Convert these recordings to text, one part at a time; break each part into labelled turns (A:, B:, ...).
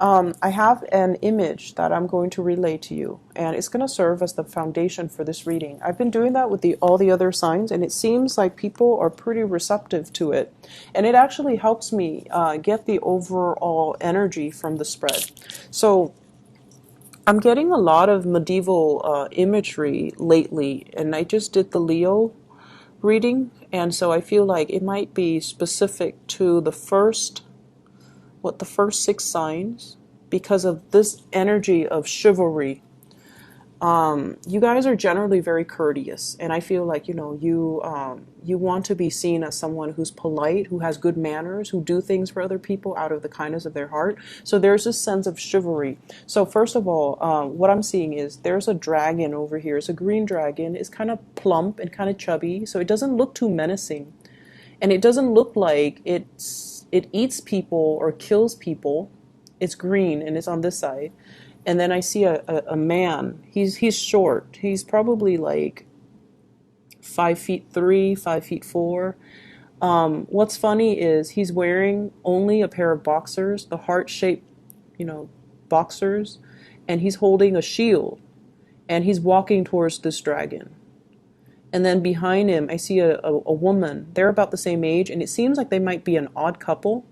A: I have an image that I'm going to relay to you, and it's going to serve as the foundation for this reading. I've been doing that with all the other signs, and it seems like people are pretty receptive to it. And it actually helps me get the overall energy from the spread. So I'm getting a lot of medieval imagery lately, and I just did the Leo reading, and so I feel like it might be specific to the first six signs because of this energy of chivalry. You guys are generally very courteous, and I feel like you want to be seen as someone who's polite, who has good manners, who do things for other people out of the kindness of their heart. So there's this sense of chivalry. So first of all, what I'm seeing is there's a dragon over here. It's a green dragon. It's kind of plump and kind of chubby, so it doesn't look too menacing, and it doesn't look like it eats people or kills people. It's green and it's on this side. And then I see a man. He's short. He's probably like 5'3", 5'4". What's funny is he's wearing only a pair of boxers, the heart-shaped, boxers, and he's holding a shield, and he's walking towards this dragon. And then behind him, I see a woman. They're about the same age, and it seems like they might be an odd couple,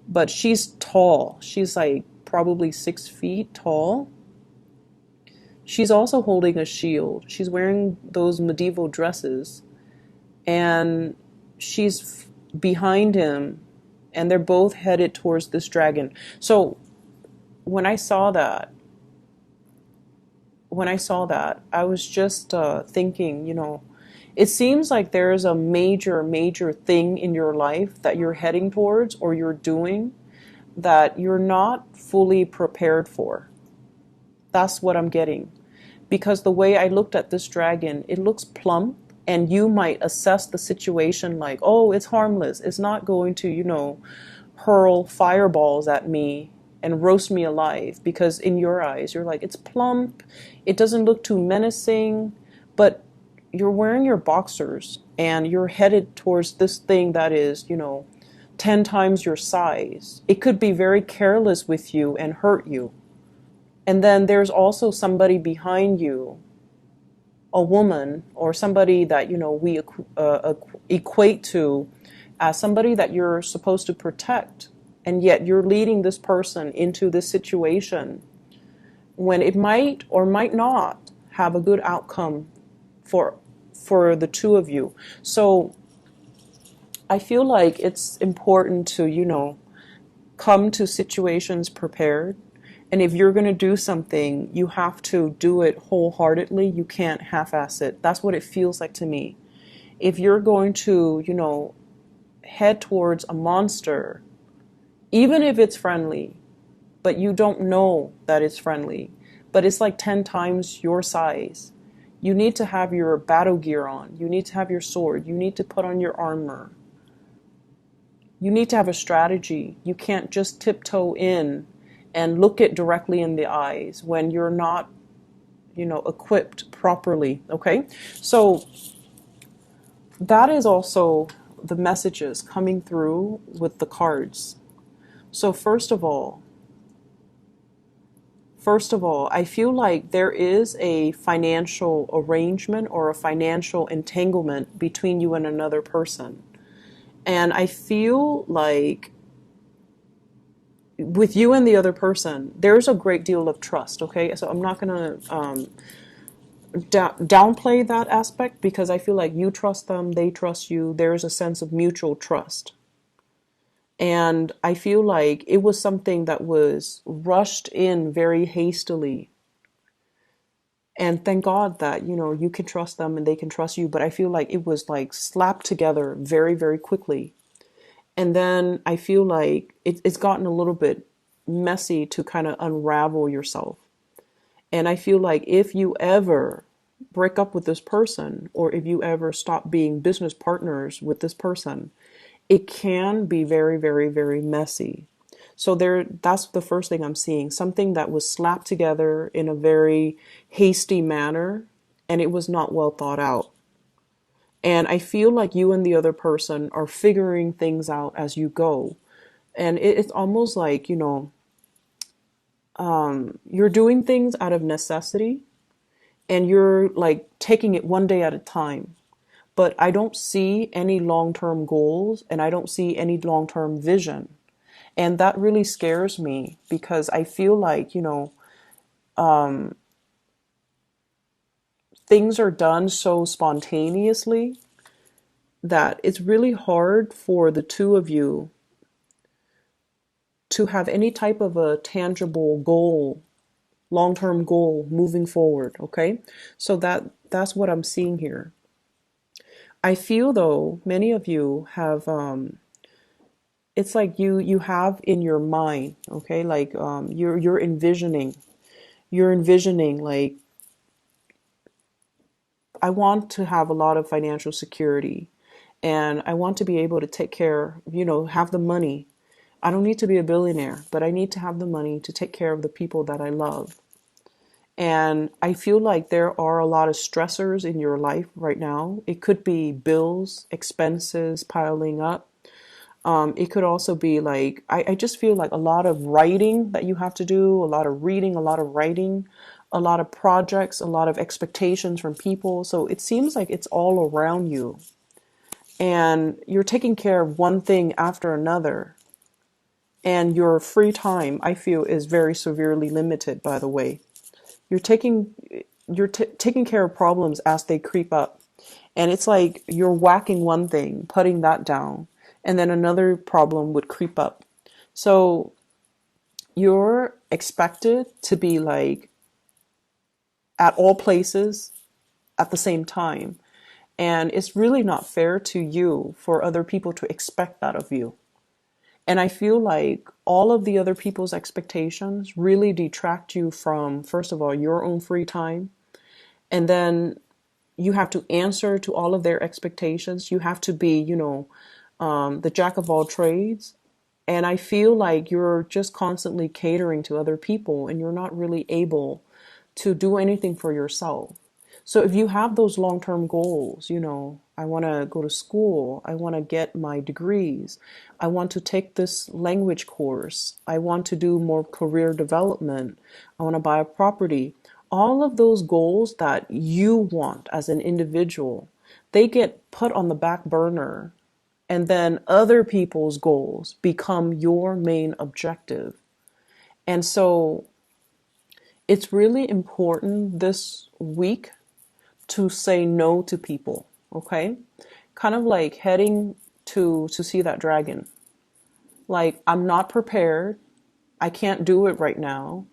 A: but she's tall. She's like probably 6 feet tall. She's also holding a shield. She's wearing those medieval dresses, and she's behind him, and they're both headed towards this dragon. So when I saw that, I was just thinking, it seems like there's a major, major thing in your life that you're heading towards or you're doing that you're not fully prepared for. That's what I'm getting. Because the way I looked at this dragon, it looks plump, and you might assess the situation like, oh, it's harmless. It's not going to, hurl fireballs at me and roast me alive, because in your eyes, you're like, it's plump, it doesn't look too menacing, but you're wearing your boxers and you're headed towards this thing that is, 10 times your size. It could be very careless with you and hurt you. And then there's also somebody behind you, a woman or somebody that, we equate to as somebody that you're supposed to protect. And yet you're leading this person into this situation when it might or might not have a good outcome for the two of you. So I feel like it's important to, come to situations prepared. And if you're going to do something, you have to do it wholeheartedly. You can't half-ass it. That's what it feels like to me. If you're going to, head towards a monster, even if it's friendly, but you don't know that it's friendly, but it's like 10 times your size, you need to have your battle gear on. You need to have your sword. You need to put on your armor. You need to have a strategy. You can't just tiptoe in and look it directly in the eyes when you're not, equipped properly, okay? So that is also the messages coming through with the cards. So first of all, I feel like there is a financial arrangement or a financial entanglement between you and another person. And I feel like with you and the other person, there's a great deal of trust, okay? So I'm not going to downplay that aspect, because I feel like you trust them, they trust you. There's a sense of mutual trust. And I feel like it was something that was rushed in very hastily. And thank God that, you can trust them and they can trust you. But I feel like it was like slapped together very, very quickly. And then I feel like it's gotten a little bit messy to kind of unravel yourself. And I feel like if you ever break up with this person, or if you ever stop being business partners with this person, it can be very, very, very messy. So that's the first thing I'm seeing. Something that was slapped together in a very hasty manner, and it was not well thought out. And I feel like you and the other person are figuring things out as you go. And it's almost like, you're doing things out of necessity, and you're like taking it one day at a time. But I don't see any long-term goals, and I don't see any long-term vision. And that really scares me because I feel like, things are done so spontaneously that it's really hard for the two of you to have any type of a tangible goal, long-term goal moving forward, okay? So that's what I'm seeing here. I feel though many of you have it's like you have in your mind, okay? Like you're envisioning like I want to have a lot of financial security, and I want to be able to take care, have the money. I don't need to be a billionaire, but I need to have the money to take care of the people that I love. And I feel like there are a lot of stressors in your life right now. It could be bills, expenses piling up. It could also be like, I just feel like a lot of writing that you have to do, a lot of reading, a lot of writing, a lot of projects, a lot of expectations from people. So it seems like it's all around you. And you're taking care of one thing after another. And your free time, I feel, is very severely limited, by the way. You're taking taking care of problems as they creep up. And it's like you're whacking one thing, putting that down, and then another problem would creep up. So you're expected to be like at all places at the same time. And it's really not fair to you for other people to expect that of you. And I feel like all of the other people's expectations really detract you from, first of all, your own free time. And then you have to answer to all of their expectations. You have to be, the jack of all trades. And I feel like you're just constantly catering to other people and you're not really able to do anything for yourself. So if you have those long-term goals, I want to go to school, I want to get my degrees, I want to take this language course, I want to do more career development, I want to buy a property. All of those goals that you want as an individual, they get put on the back burner, and then other people's goals become your main objective. And so it's really important this week to say no to people, okay? Kind of like heading to see that dragon. Like, I'm not prepared. I can't do it right now.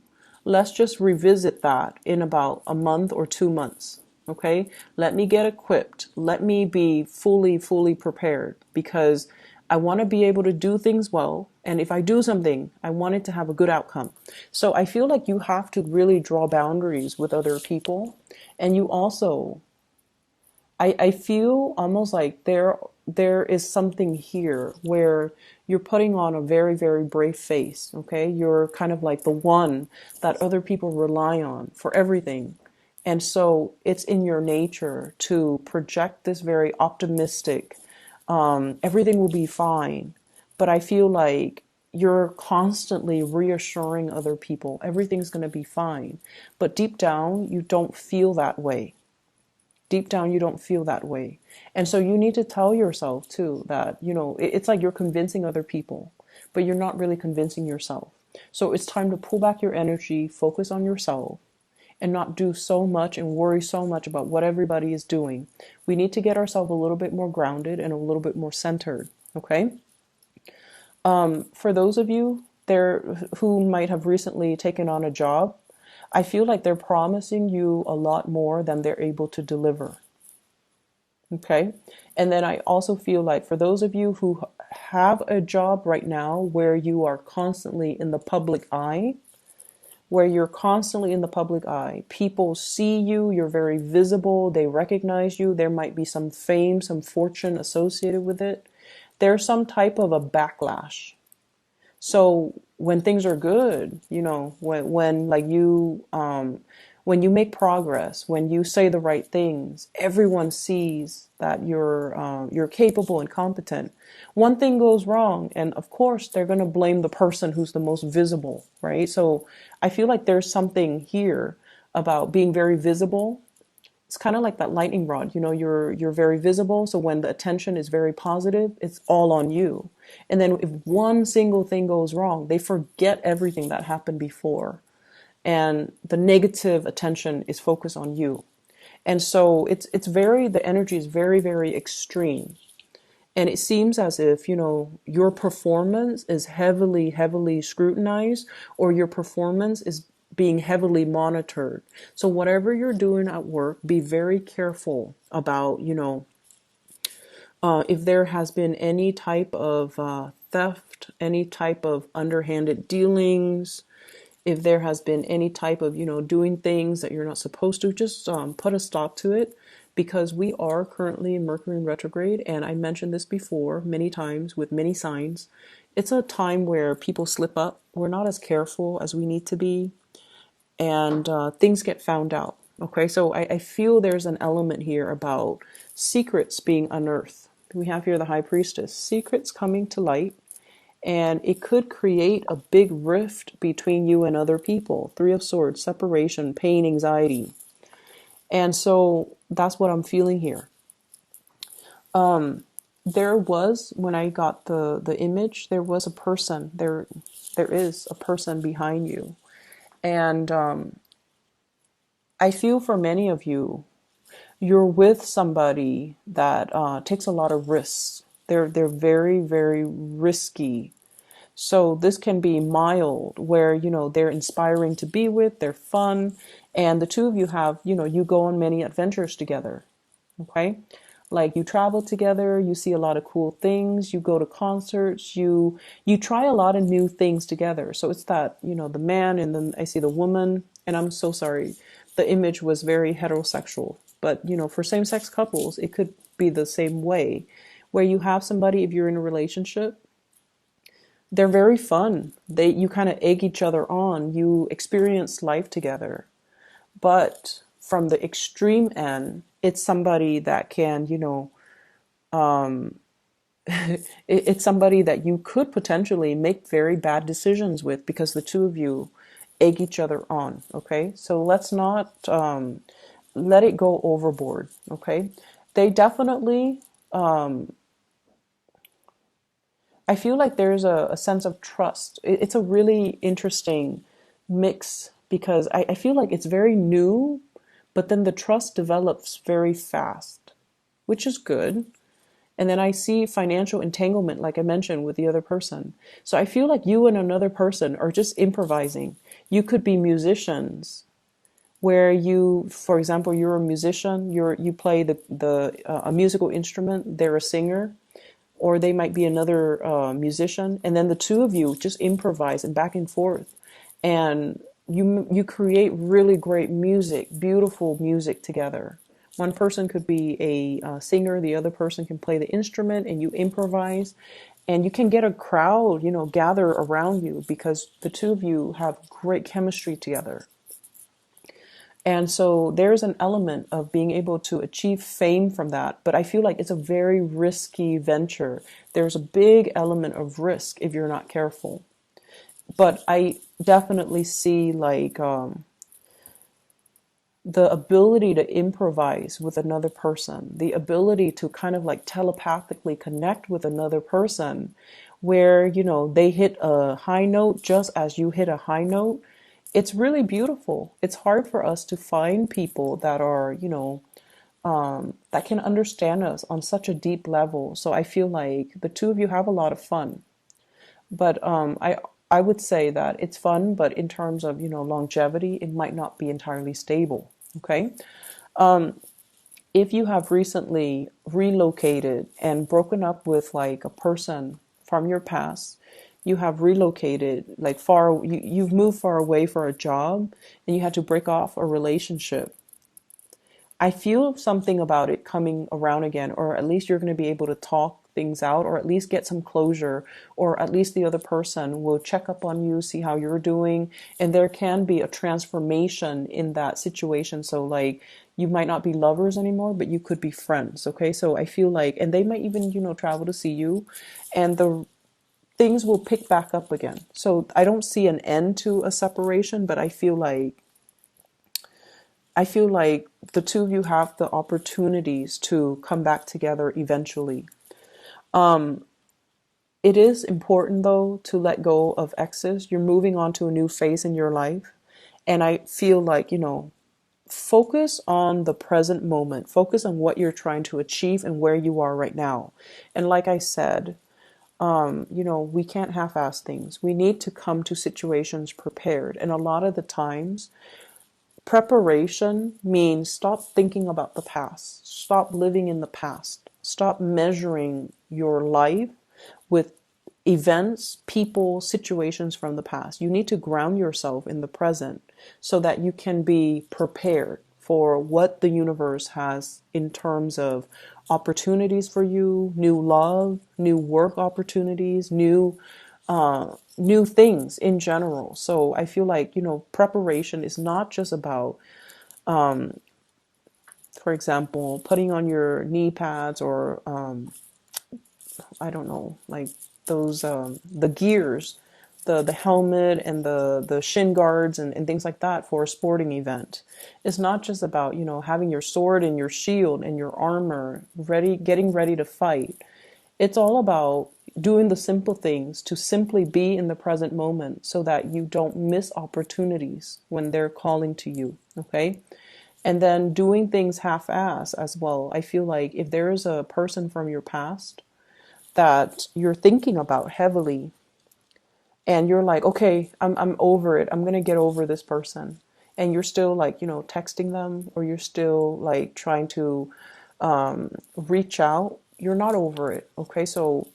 A: Let's just revisit that in about a month or 2 months, okay? Let me get equipped. Let me be fully prepared because I want to be able to do things well. And if I do something, I want it to have a good outcome. So I feel like you have to really draw boundaries with other people. And you also, I feel almost like there is something here where you're putting on a very brave face, okay? You're kind of like the one that other people rely on for everything. And so it's in your nature to project this very optimistic, everything will be fine. But I feel like you're constantly reassuring other people everything's going to be fine. But deep down, you don't feel that way. Deep down, you don't feel that way. And so you need to tell yourself too that, it's like you're convincing other people, but you're not really convincing yourself. So it's time to pull back your energy, focus on yourself, and not do so much and worry so much about what everybody is doing. We need to get ourselves a little bit more grounded and a little bit more centered, okay? For those of you there who might have recently taken on a job, I feel like they're promising you a lot more than they're able to deliver. Okay. And then I also feel like for those of you who have a job right now where you are constantly in the public eye, people see you, you're very visible, they recognize you, there might be some fame, some fortune associated with it. There's some type of a backlash. So when things are good, when like you when you make progress, when you say the right things, everyone sees that you're capable and competent. One thing goes wrong, and of course they're going to blame the person who's the most visible, right? So I feel like there's something here about being very visible. It's kind of like that lightning rod, you're very visible, so when the attention is very positive, it's all on you. And then if one single thing goes wrong, they forget everything that happened before, and the negative attention is focused on you. And so it's very, the energy is very, very extreme. And it seems as if, your performance is heavily, heavily scrutinized, or your performance is being heavily monitored. So whatever you're doing at work, be very careful about, if there has been any type of theft, any type of underhanded dealings, if there has been any type of, doing things that you're not supposed to, just put a stop to it, because we are currently in Mercury in retrograde. And I mentioned this before many times with many signs. It's a time where people slip up. We're not as careful as we need to be, and things get found out. Okay, so I feel there's an element here about secrets being unearthed. We have here the High Priestess, secrets coming to light, and it could create a big rift between you and other people. Three of Swords, separation, pain, anxiety. And so that's what I'm feeling here. There was, when I got the image, there was a person, there is a person behind you. And I feel for many of you, you're with somebody that takes a lot of risks. They're very, very risky. So this can be mild, where, they're inspiring to be with, they're fun, and the two of you have, you go on many adventures together, okay? Like you travel together, you see a lot of cool things, you go to concerts, you try a lot of new things together. So it's that, the man, and then I see the woman, and I'm so sorry, the image was very heterosexual, but, for same-sex couples, it could be the same way, where you have somebody, if you're in a relationship, they're very fun. You kind of egg each other on. You experience life together. But from the extreme end, it's somebody that can, it's somebody that you could potentially make very bad decisions with, because the two of you egg each other on. Okay, so let's not let it go overboard. Okay, they definitely. I feel like there's a sense of trust. It's a really interesting mix, because I feel like it's very new, but then the trust develops very fast, which is good. And then I see financial entanglement, like I mentioned, with the other person. So I feel like you and another person are just improvising. You could be musicians, where you, for example, you're a musician, you play a musical instrument, they're a singer, or they might be another musician, and then the two of you just improvise and back and forth, and you create really great music, beautiful music together. One person could be a singer, the other person can play the instrument, and you improvise, and you can get a crowd, gather around you, because the two of you have great chemistry together. And so there's an element of being able to achieve fame from that. But I feel like it's a very risky venture. There's a big element of risk if you're not careful. But I definitely see like the ability to improvise with another person, the ability to kind of like telepathically connect with another person, where, they hit a high note just as you hit a high note. It's really beautiful. It's hard for us to find people that are, that can understand us on such a deep level. So I feel like the two of you have a lot of fun. But I would say that it's fun, but in terms of, longevity, it might not be entirely stable. Okay. If you have recently relocated and broken up with like a person from your past, you have relocated like far, you've moved far away for a job, and you had to break off a relationship. I feel something about it coming around again, or at least you're going to be able to talk things out, or at least get some closure, or at least the other person will check up on you, see how you're doing, and there can be a transformation in that situation. So like you might not be lovers anymore, but you could be friends. Okay, so I feel like, and they might even, travel to see you, and the things will pick back up again. So I don't see an end to a separation, but I feel like the two of you have the opportunities to come back together eventually. It is important though to let go of exes. You're moving on to a new phase in your life. And I feel like, focus on the present moment. Focus on what you're trying to achieve and where you are right now. And like I said, we can't half-ass things. We need to come to situations prepared. And a lot of the times, preparation means stop thinking about the past. Stop living in the past. Stop measuring your life with events, people, situations from the past. You need to ground yourself in the present so that you can be prepared for what the universe has in terms of opportunities for you, new love, new work opportunities, new things in general. So I feel like, preparation is not just about, for example, putting on your knee pads or, I don't know, like those, the gears, the helmet and the shin guards and things like that for a sporting event. It's not just about, having your sword and your shield and your armor ready, getting ready to fight. It's all about doing the simple things to simply be in the present moment so that you don't miss opportunities when they're calling to you. Okay. And then doing things half-ass as well. I feel like if there is a person from your past that you're thinking about heavily and you're like, okay, I'm over it. I'm going to get over this person. And you're still like, texting them, or you're still like trying to reach out. You're not over it. Okay. So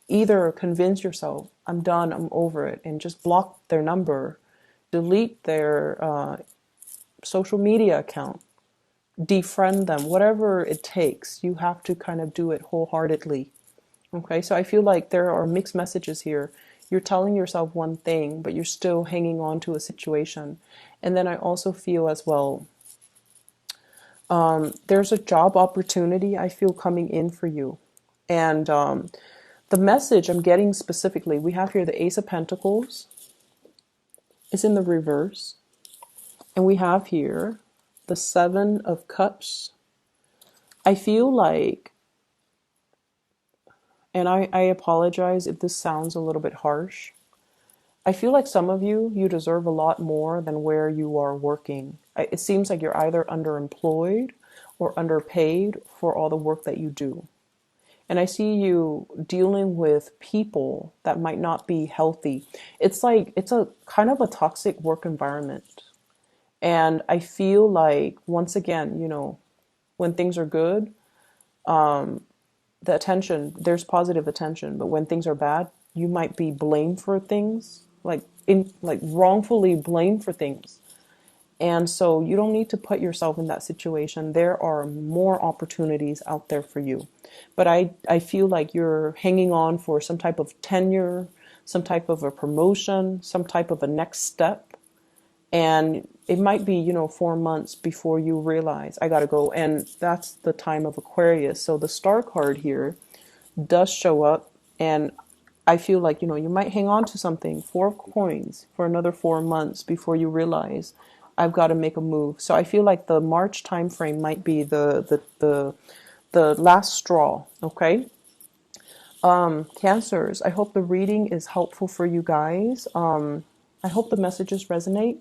A: either convince yourself, I'm done, I'm over it, and just block their number, delete their social media account, defriend them, whatever it takes. You have to kind of do it wholeheartedly. Okay, so I feel like there are mixed messages here. You're telling yourself one thing, but you're still hanging on to a situation. And then I also feel as well, there's a job opportunity I feel coming in for you. And the message I'm getting specifically, we have here the Ace of Pentacles. It's in the reverse. And we have here the Seven of Cups. I feel like, and I apologize if this sounds a little bit harsh, I feel like some of you deserve a lot more than where you are working. It seems like you're either underemployed or underpaid for all the work that you do. And I see you dealing with people that might not be healthy. It's like, it's a kind of a toxic work environment. And I feel like, once again, when things are good, the attention, there's positive attention. But when things are bad, you might be blamed for things, like wrongfully blamed for things. And so you don't need to put yourself in that situation. There are more opportunities out there for you. But I feel like you're hanging on for some type of tenure, some type of a promotion, some type of a next step. And it might be, 4 months before you realize I got to go. And that's the time of Aquarius. So the Star card here does show up. And I feel like, you might hang on to something, 4 of Coins, for another 4 months before you realize I've got to make a move. So I feel like the March time frame might be the last straw. Okay. Cancers, I hope the reading is helpful for you guys. I hope the messages resonate.